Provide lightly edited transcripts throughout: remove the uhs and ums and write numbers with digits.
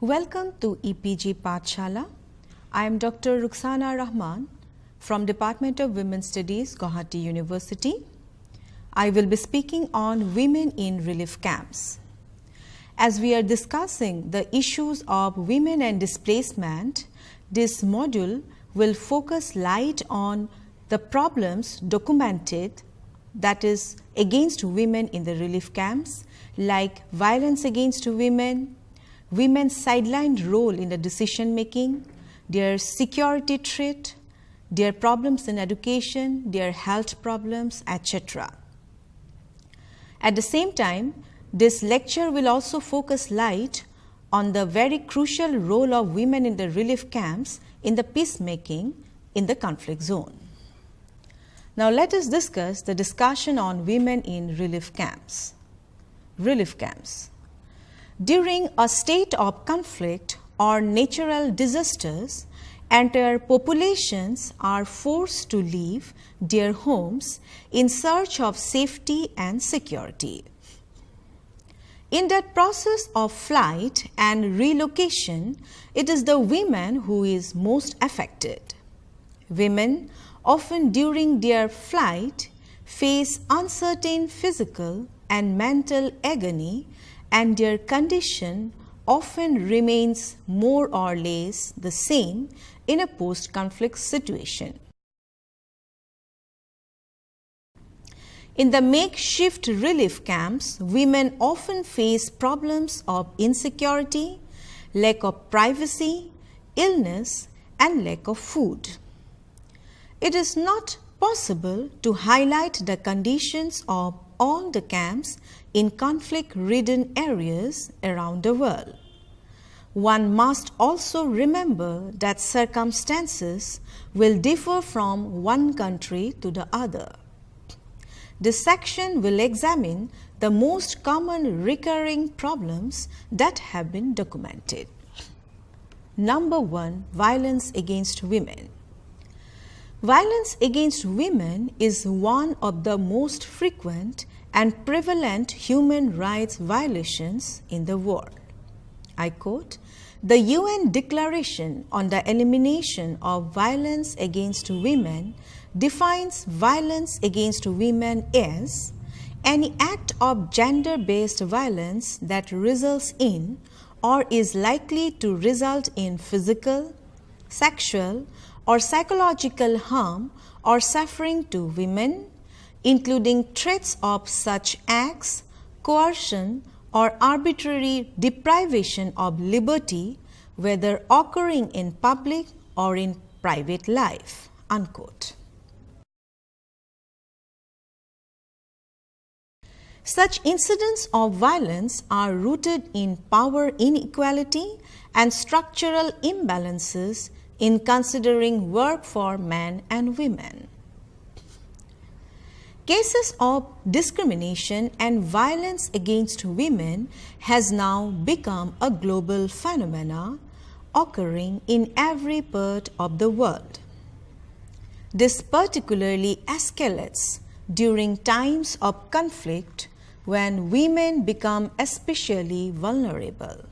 Welcome to EPG Pathshala. I am Dr. Rukhsana Rahman from Department of Women's Studies, Guwahati University. I will be speaking on women in relief camps. As we are discussing the issues of women and displacement, this module will focus light on the problems documented, that is, against women in the relief camps, like violence against women, women's sidelined role in the decision making, their security threat, their problems in education, their health problems, etc. At the same time, this lecture will also focus light on the very crucial role of women in the relief camps in the peacemaking in the conflict zone. Now let us discuss the discussion on women in relief camps. Relief camps. During a state of conflict or natural disasters, entire populations are forced to leave their homes in search of safety and security. In that process of flight and relocation, it is the women who is most affected. Women, often during their flight, face uncertain physical and mental agony, and their condition often remains more or less the same in a post-conflict situation. In the makeshift relief camps, women often face problems of insecurity, lack of privacy, illness, and lack of food. It is not possible to highlight the conditions of all the camps in conflict-ridden areas around the world. One must also remember that circumstances will differ from one country to the other. This section will examine the most common recurring problems that have been documented. Number 1, violence against women. Violence against women is one of the most frequent and prevalent human rights violations in the world. I quote, "The UN Declaration on the Elimination of Violence Against Women defines violence against women as any act of gender-based violence that results in or is likely to result in physical, sexual, or psychological harm or suffering to women, including threats of such acts, coercion, or arbitrary deprivation of liberty, whether occurring in public or in private life." Unquote. Such incidents of violence are rooted in power inequality and structural imbalances in considering work for men and women. Cases of discrimination and violence against women has now become a global phenomenon occurring in every part of the world. This particularly escalates during times of conflict when women become especially vulnerable.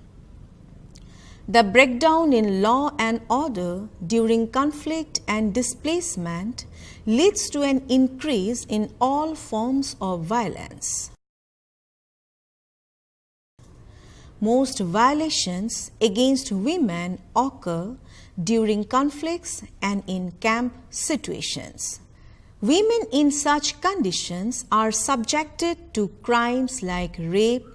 The breakdown in law and order during conflict and displacement leads to an increase in all forms of violence. Most violations against women occur during conflicts and in camp situations. Women in such conditions are subjected to crimes like rape,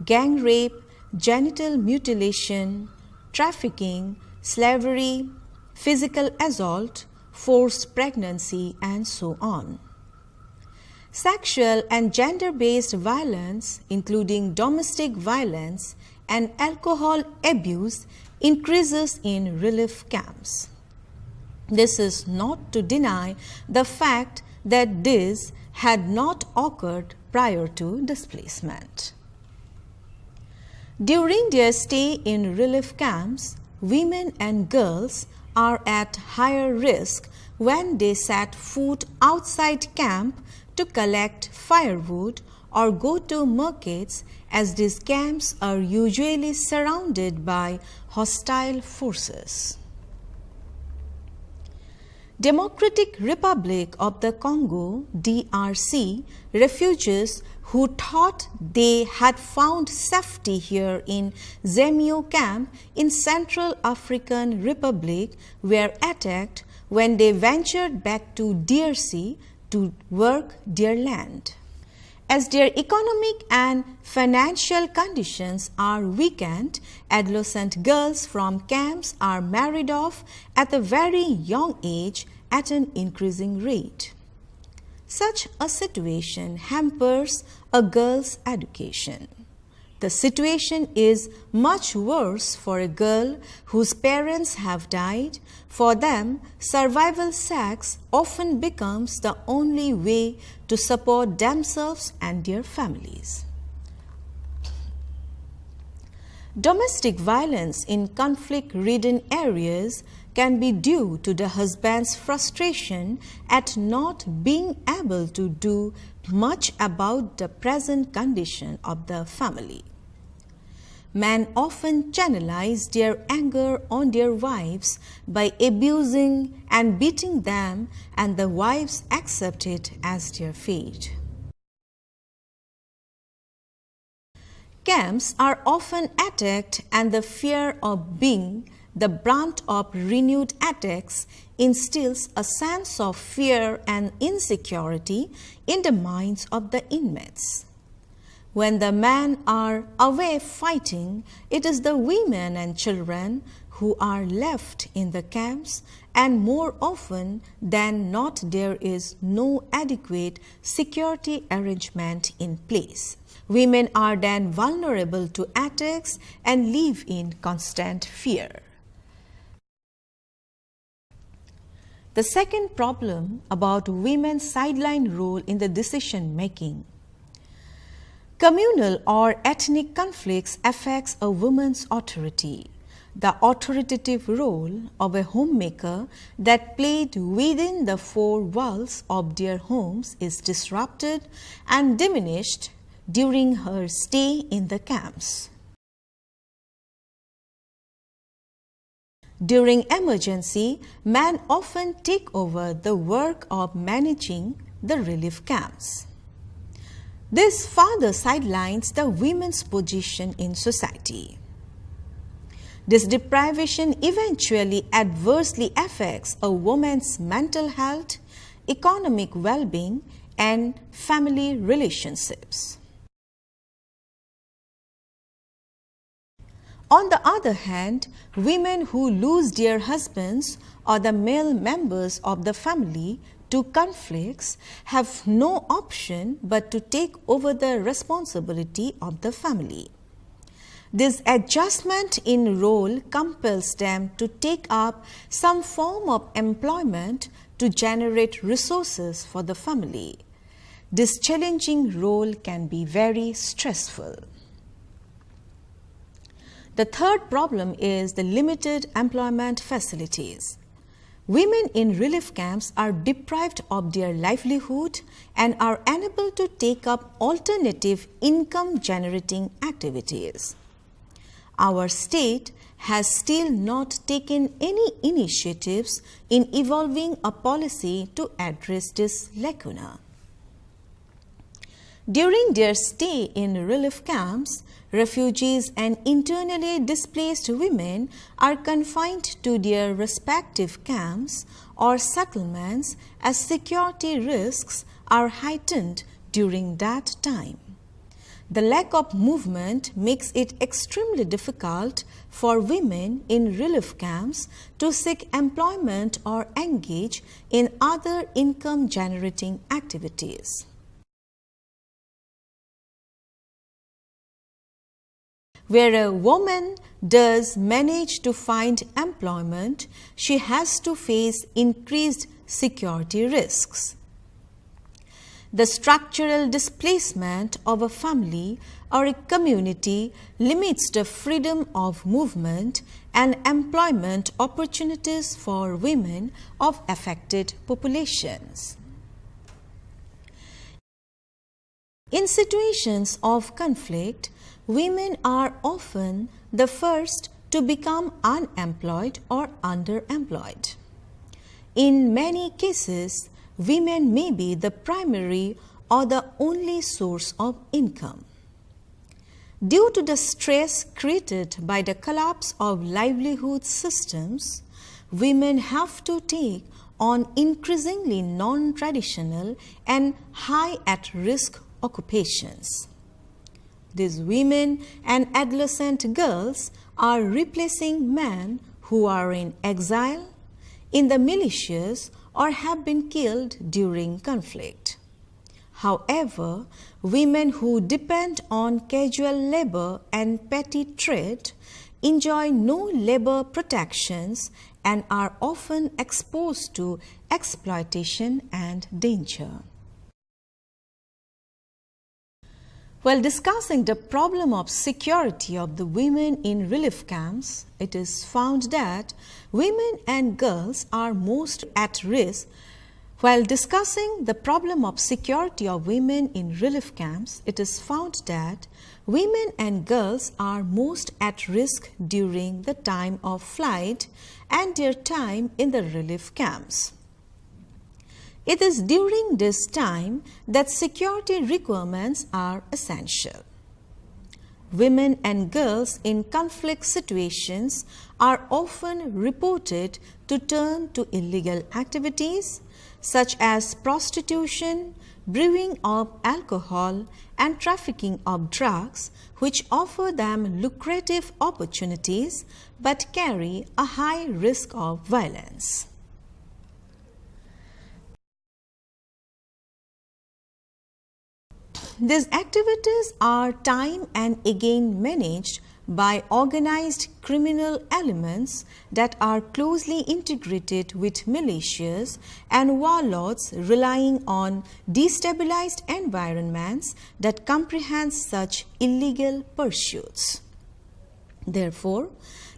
gang rape, genital mutilation, trafficking, slavery, physical assault, forced pregnancy, and so on. Sexual and gender-based violence, including domestic violence and alcohol abuse, increases in relief camps. This is not to deny the fact that this had not occurred prior to displacement. During their stay in relief camps, women and girls are at higher risk when they set foot outside camp to collect firewood or go to markets, as these camps are usually surrounded by hostile forces. Democratic Republic of the Congo (DRC) refugees who thought they had found safety here in Zemio camp in Central African Republic were attacked when they ventured back to DRC to work their land. As their economic and financial conditions are weakened, adolescent girls from camps are married off at a very young age at an increasing rate. Such a situation hampers a girl's education. The situation is much worse for a girl whose parents have died. For them, survival sex often becomes the only way to support themselves and their families. Domestic violence in conflict-ridden areas can be due to the husband's frustration at not being able to do much about the present condition of the family. Men often channelize their anger on their wives by abusing and beating them, and the wives accept it as their fate. Camps are often attacked, and the fear of being the brunt of renewed attacks instills a sense of fear and insecurity in the minds of the inmates. When the men are away fighting, it is the women and children who are left in the camps, and more often than not there is no adequate security arrangement in place. Women are then vulnerable to attacks and live in constant fear. The second problem about women's sideline role in the decision making. Communal or ethnic conflicts affects a woman's authority. The authoritative role of a homemaker that played within the four walls of their homes is disrupted and diminished during her stay in the camps. During emergency, men often take over the work of managing the relief camps. This further sidelines the women's position in society. This deprivation eventually adversely affects a woman's mental health, economic well-being, and family relationships. On the other hand, women who lose their husbands or the male members of the family to conflicts have no option but to take over the responsibility of the family. This adjustment in role compels them to take up some form of employment to generate resources for the family. This challenging role can be very stressful. The third problem is the limited employment facilities. Women in relief camps are deprived of their livelihood and are unable to take up alternative income-generating activities. Our state has still not taken any initiatives in evolving a policy to address this lacuna. During their stay in relief camps, refugees and internally displaced women are confined to their respective camps or settlements as security risks are heightened during that time. The lack of movement makes it extremely difficult for women in relief camps to seek employment or engage in other income-generating activities. Where a woman does manage to find employment, she has to face increased security risks. The structural displacement of a family or a community limits the freedom of movement and employment opportunities for women of affected populations. In situations of conflict, women are often the first to become unemployed or underemployed. In many cases, women may be the primary or the only source of income. Due to the stress created by the collapse of livelihood systems, women have to take on increasingly non-traditional and high-at-risk occupations. These women and adolescent girls are replacing men who are in exile, in the militias, or have been killed during conflict. However, women who depend on casual labor and petty trade enjoy no labor protections and are often exposed to exploitation and danger. While discussing the problem of security of the women in relief camps, it is found that women and girls are most at risk. While discussing the problem of security of women in relief camps, it is found that women and girls are most at risk during the time of flight and their time in the relief camps. It is during this time that security requirements are essential. Women and girls in conflict situations are often reported to turn to illegal activities such as prostitution, brewing of alcohol, and trafficking of drugs, which offer them lucrative opportunities but carry a high risk of violence. These activities are time and again managed by organized criminal elements that are closely integrated with militias and warlords, relying on destabilized environments that comprehend such illegal pursuits. Therefore,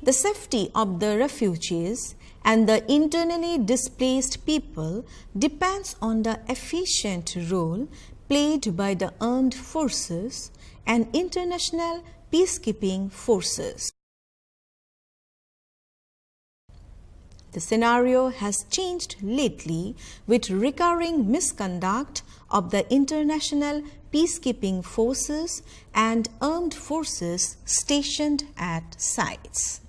the safety of the refugees and the internally displaced people depends on the efficient role played by the armed forces and international peacekeeping forces. The scenario has changed lately with recurring misconduct of the international peacekeeping forces and armed forces stationed at sites.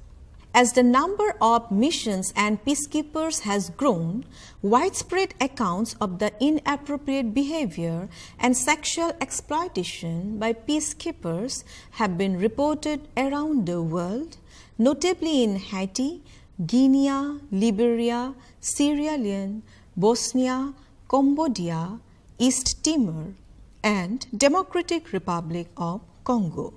As the number of missions and peacekeepers has grown, widespread accounts of the inappropriate behavior and sexual exploitation by peacekeepers have been reported around the world, notably in Haiti, Guinea, Liberia, Sierra Leone, Bosnia, Cambodia, East Timor, and Democratic Republic of Congo.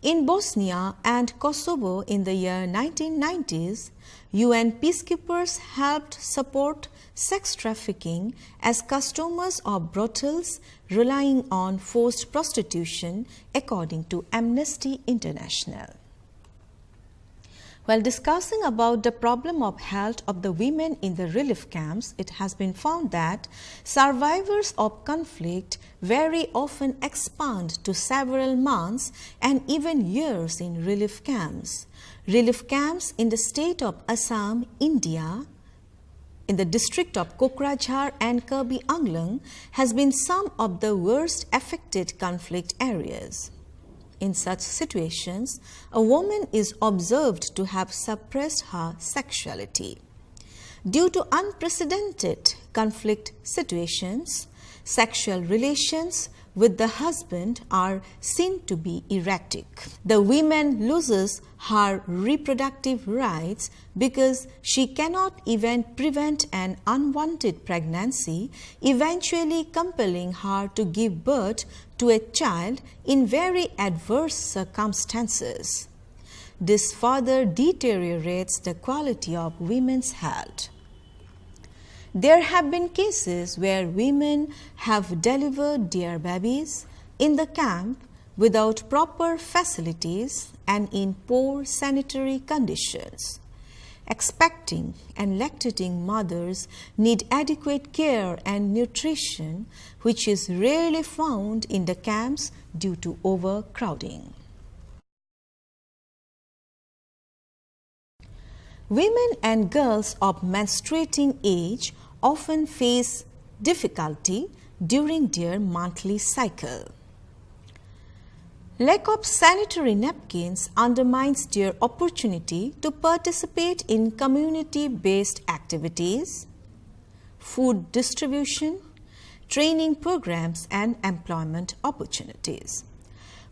In Bosnia and Kosovo in the year 1990s, UN peacekeepers helped support sex trafficking as customers of brothels relying on forced prostitution, according to Amnesty International. While discussing about the problem of health of the women in the relief camps, it has been found that survivors of conflict very often expand to several months and even years in relief camps. Relief camps in the state of Assam, India, in the district of Kokrajhar and Karbi Anglong, has been some of the worst affected conflict areas. In such situations, a woman is observed to have suppressed her sexuality. Due to unprecedented conflict situations, sexual relations with the husband are seen to be erratic. The woman loses her reproductive rights because she cannot even prevent an unwanted pregnancy, eventually compelling her to give birth to a child in very adverse circumstances. This further deteriorates the quality of women's health. There have been cases where women have delivered their babies in the camp without proper facilities and in poor sanitary conditions. expecting and lactating mothers need adequate care and nutrition, which is rarely found in the camps due to overcrowding. Women and girls of menstruating age often face difficulty during their monthly cycle. Lack of sanitary napkins undermines their opportunity to participate in community-based activities, food distribution, training programs, and employment opportunities.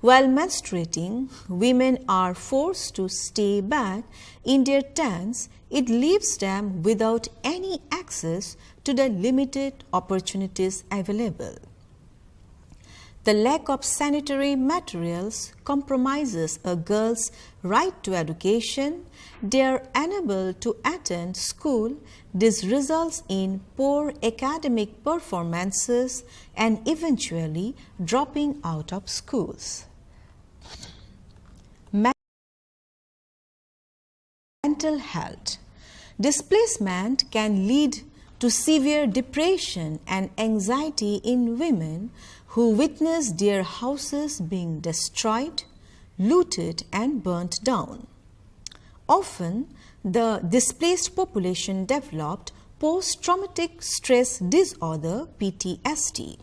While menstruating, women are forced to stay back in their tents. It leaves them without any access to the limited opportunities available. The lack of sanitary materials compromises a girl's right to education. They are unable to attend school. This results in poor academic performances and eventually dropping out of schools. Mental health. Displacement can lead to severe depression and anxiety in women who witness their houses being destroyed, looted, and burnt down. Often, the displaced population developed post-traumatic stress disorder (PTSD).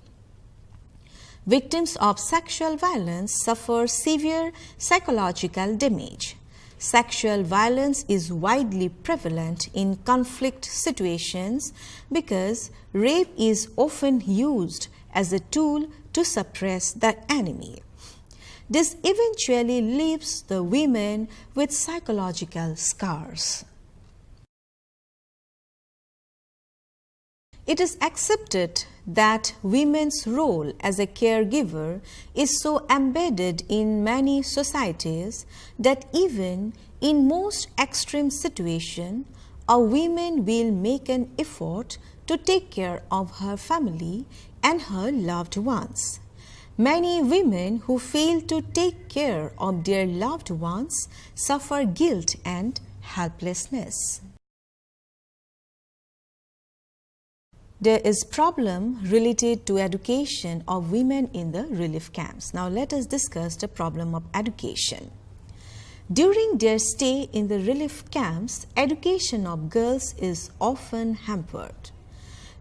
Victims of sexual violence suffer severe psychological damage. Sexual violence is widely prevalent in conflict situations because rape is often used as a tool to suppress the enemy. This eventually leaves the women with psychological scars. It is accepted that women's role as a caregiver is so embedded in many societies that even in most extreme situations, a woman will make an effort to take care of her family and her loved ones. Many women who fail to take care of their loved ones suffer guilt and helplessness. There is problem related to education of women in the relief camps. Now let us discuss the problem of education. During their stay in the relief camps, education of girls is often hampered.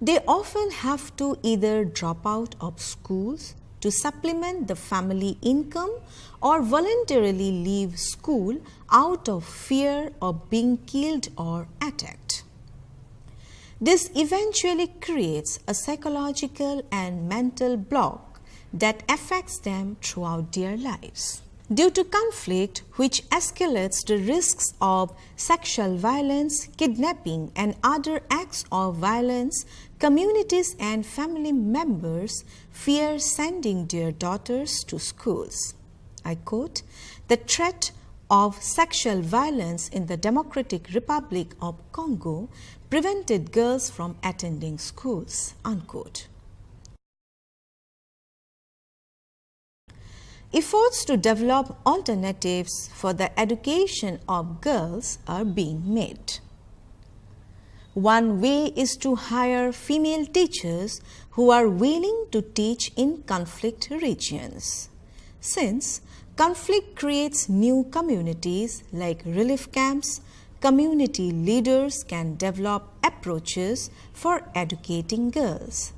They often have to either drop out of schools to supplement the family income or voluntarily leave school out of fear of being killed or attacked. This eventually creates a psychological and mental block that affects them throughout their lives. Due to conflict, which escalates the risks of sexual violence, kidnapping, and other acts of violence, communities and family members fear sending their daughters to schools. I quote, "The threat of sexual violence in the Democratic Republic of Congo prevented girls from attending schools," unquote. Efforts to develop alternatives for the education of girls are being made. One way is to hire female teachers who are willing to teach in conflict regions. Since conflict creates new communities like relief camps, community leaders can develop approaches for educating girls.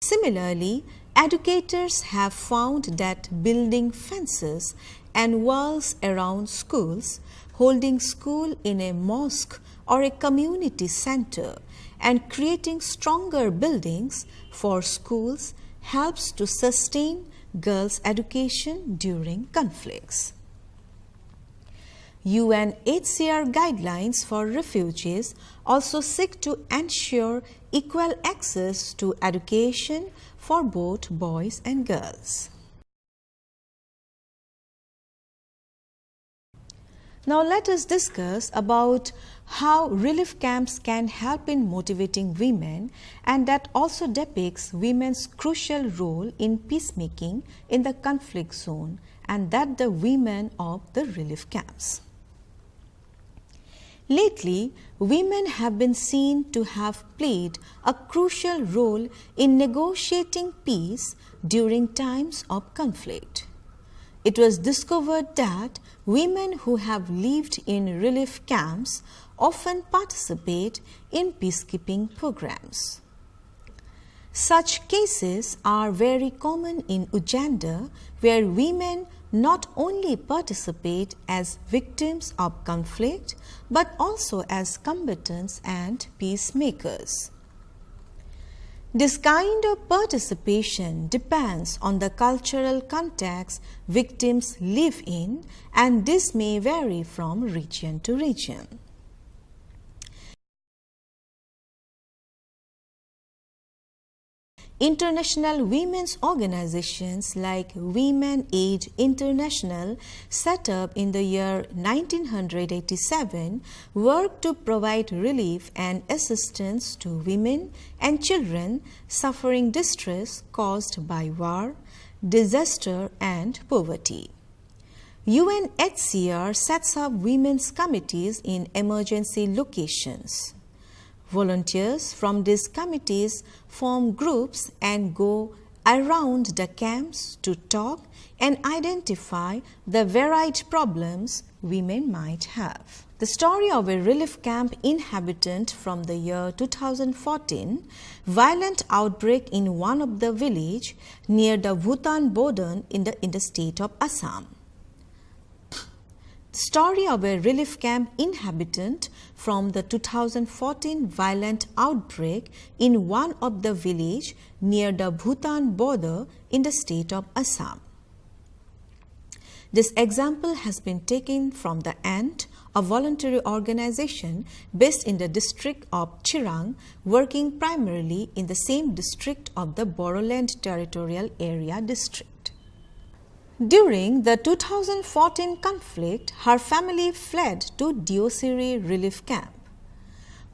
Similarly, educators have found that building fences and walls around schools, holding school in a mosque or a community center, and creating stronger buildings for schools helps to sustain girls' education during conflicts. UNHCR guidelines for refugees also seek to ensure equal access to education for both boys and girls. Now let us discuss about how relief camps can help in motivating women, and that also depicts women's crucial role in peacemaking in the conflict zone, and that the women of the relief camps. Lately, women have been seen to have played a crucial role in negotiating peace during times of conflict. It was discovered that women who have lived in relief camps often participate in peacekeeping programs. Such cases are very common in Uganda, where women not only participate as victims of conflict but also as combatants and peacemakers. This kind of participation depends on the cultural context victims live in, and this may vary from region to region. International women's organizations like Women Aid International, set up in the year 1987, work to provide relief and assistance to women and children suffering distress caused by war, disaster, and poverty. UNHCR sets up women's committees in emergency locations. Volunteers from these committees form groups and go around the camps to talk and identify the varied problems women might have. The story of a relief camp inhabitant from the year 2014, violent outbreak in one of the village near the Bhutan border in the state of Assam. The story of a relief camp inhabitant from the 2014 violent outbreak in one of the village near the Bhutan border in the state of Assam. This example has been taken from the ANT, a voluntary organization based in the district of Chirang, working primarily in the same district of the Bodoland Territorial Area district. During the 2014 conflict, her family fled to Diosiri relief camp.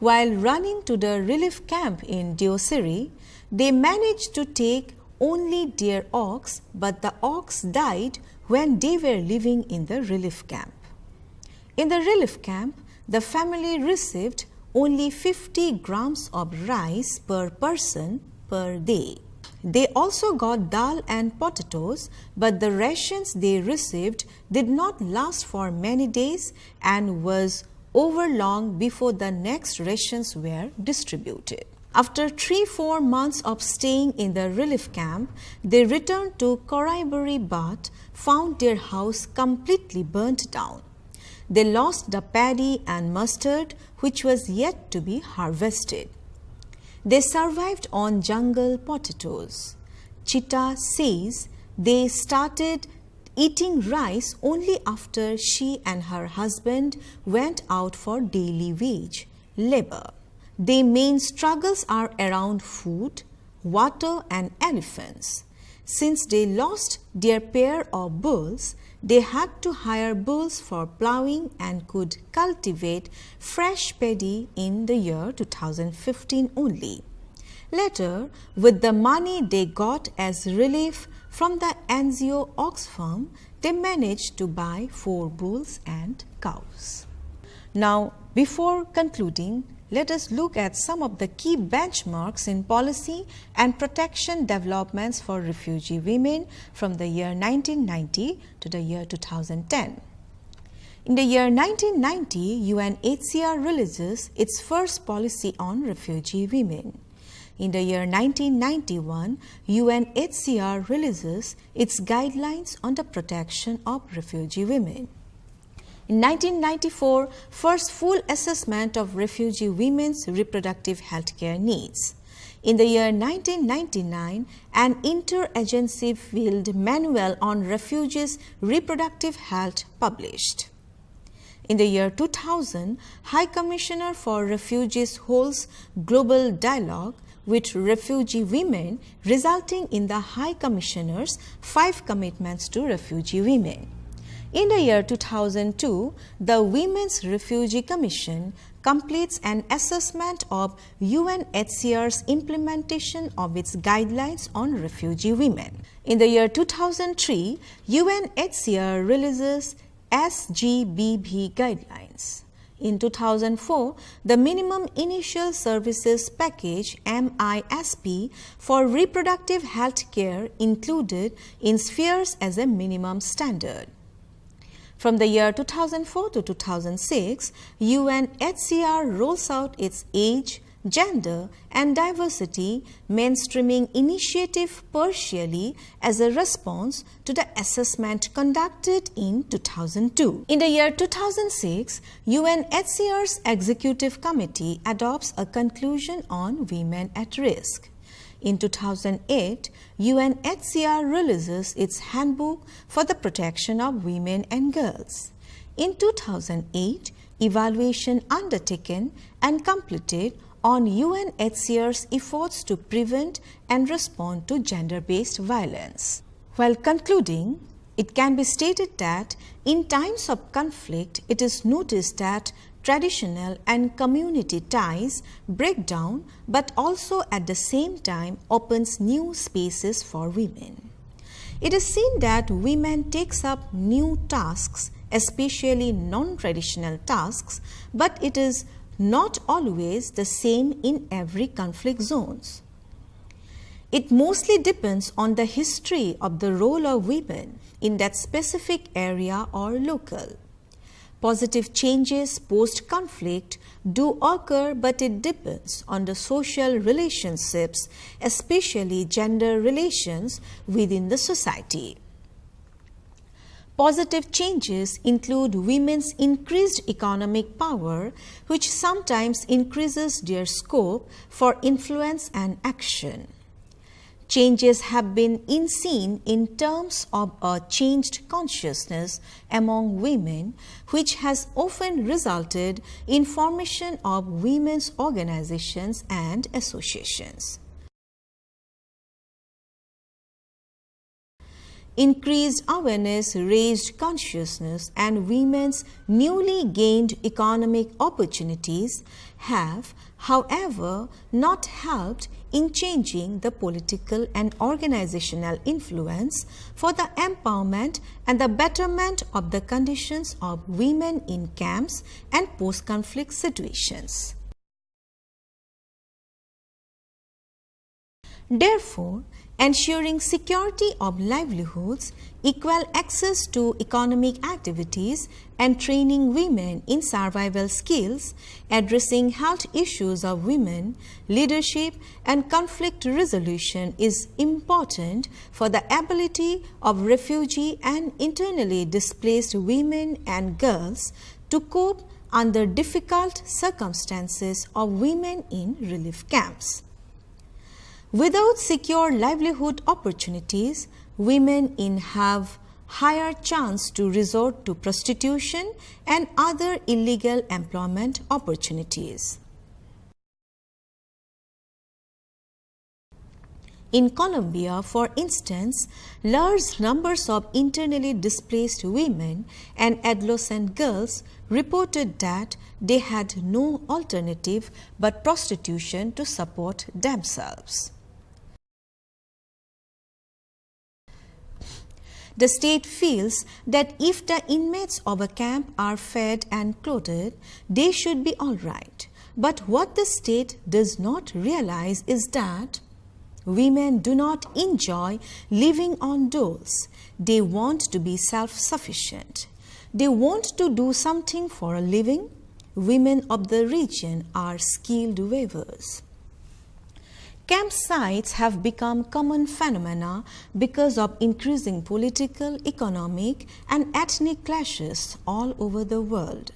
While running to the relief camp in Diosiri, they managed to take only their ox, but the ox died when they were living in the relief camp. In the relief camp, the family received only 50 grams of rice per person per day. They also got dal and potatoes, but the rations they received did not last for many days and was over long before the next rations were distributed. After 3-4 months of staying in the relief camp, they returned to Koraiburi but found their house completely burnt down. They lost the paddy and mustard, which was yet to be harvested. They survived on jungle potatoes. Chita says they started eating rice only after she and her husband went out for daily wage labor. Their main struggles are around food, water, and elephants. Since they lost their pair of bulls, they had to hire bulls for plowing and could cultivate fresh paddy in the year 2015 only. Later, with the money they got as relief from the NGO Oxfam, they managed to buy 4 bulls and cows. Now, before concluding, let us look at some of the key benchmarks in policy and protection developments for refugee women from the year 1990 to the year 2010. In the year 1990, UNHCR releases its first policy on refugee women. In the year 1991, UNHCR releases its guidelines on the protection of refugee women. In 1994, first full assessment of refugee women's reproductive health care needs. In the year 1999, an interagency field manual on refugees' reproductive health published. In the year 2000, High Commissioner for Refugees holds global dialogue with refugee women, resulting in the High Commissioner's 5 commitments to refugee women. In the year 2002, the Women's Refugee Commission completes an assessment of UNHCR's implementation of its guidelines on refugee women. In the year 2003, UNHCR releases SGBV guidelines. In 2004, the Minimum Initial Services Package MISP for reproductive health care included in spheres as a minimum standard. From the year 2004 to 2006, UNHCR rolls out its age, gender and diversity mainstreaming initiative partially as a response to the assessment conducted in 2002. In the year 2006, UNHCR's Executive Committee adopts a conclusion on women at risk. In 2008, UNHCR releases its Handbook for the Protection of Women and Girls. In 2008, evaluation undertaken and completed on UNHCR's efforts to prevent and respond to gender-based violence. While concluding, it can be stated that in times of conflict, it is noticed that traditional and community ties break down, but also at the same time opens new spaces for women. It is seen that women takes up new tasks, especially non-traditional tasks, but it is not always the same in every conflict zones. It mostly depends on the history of the role of women in that specific area or local. Positive changes post-conflict do occur, but it depends on the social relationships, especially gender relations within the society. Positive changes include women's increased economic power, which sometimes increases their scope for influence and action. Changes have been seen in terms of a changed consciousness among women, which has often resulted in formation of women's organizations and associations. Increased awareness, raised consciousness, and women's newly gained economic opportunities have, however, not helped in changing the political and organizational influence for the empowerment and the betterment of the conditions of women in camps and post-conflict situations. Therefore, ensuring security of livelihoods, equal access to economic activities, and training women in survival skills, addressing health issues of women, leadership, and conflict resolution is important for the ability of refugee and internally displaced women and girls to cope under difficult circumstances of women in relief camps. Without secure livelihood opportunities, women have higher chance to resort to prostitution and other illegal employment opportunities. In Colombia, for instance, large numbers of internally displaced women and adolescent girls reported that they had no alternative but prostitution to support themselves. The state feels that if the inmates of a camp are fed and clothed, they should be all right. But what the state does not realize is that women do not enjoy living on doles. They want to be self-sufficient. They want to do something for a living. Women of the region are skilled weavers. Campsites have become common phenomena because of increasing political, economic, and ethnic clashes all over the world.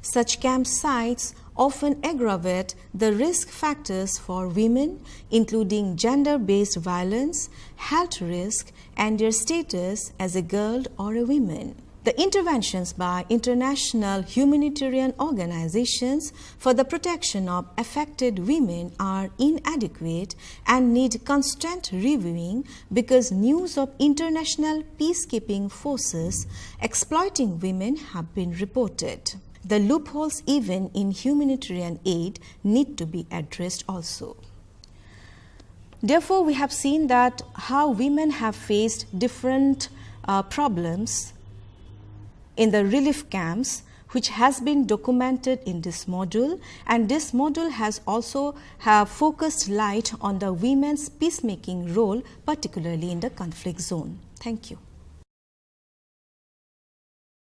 Such campsites often aggravate the risk factors for women, including gender-based violence, health risk, and their status as a girl or a woman. The interventions by international humanitarian organizations for the protection of affected women are inadequate and need constant reviewing because news of international peacekeeping forces exploiting women have been reported. The loopholes even in humanitarian aid need to be addressed also. Therefore, we have seen that how women have faced different problems in the relief camps, which has been documented in this module, and this module has also focused light on the women's peacemaking role, particularly in the conflict zone. Thank you.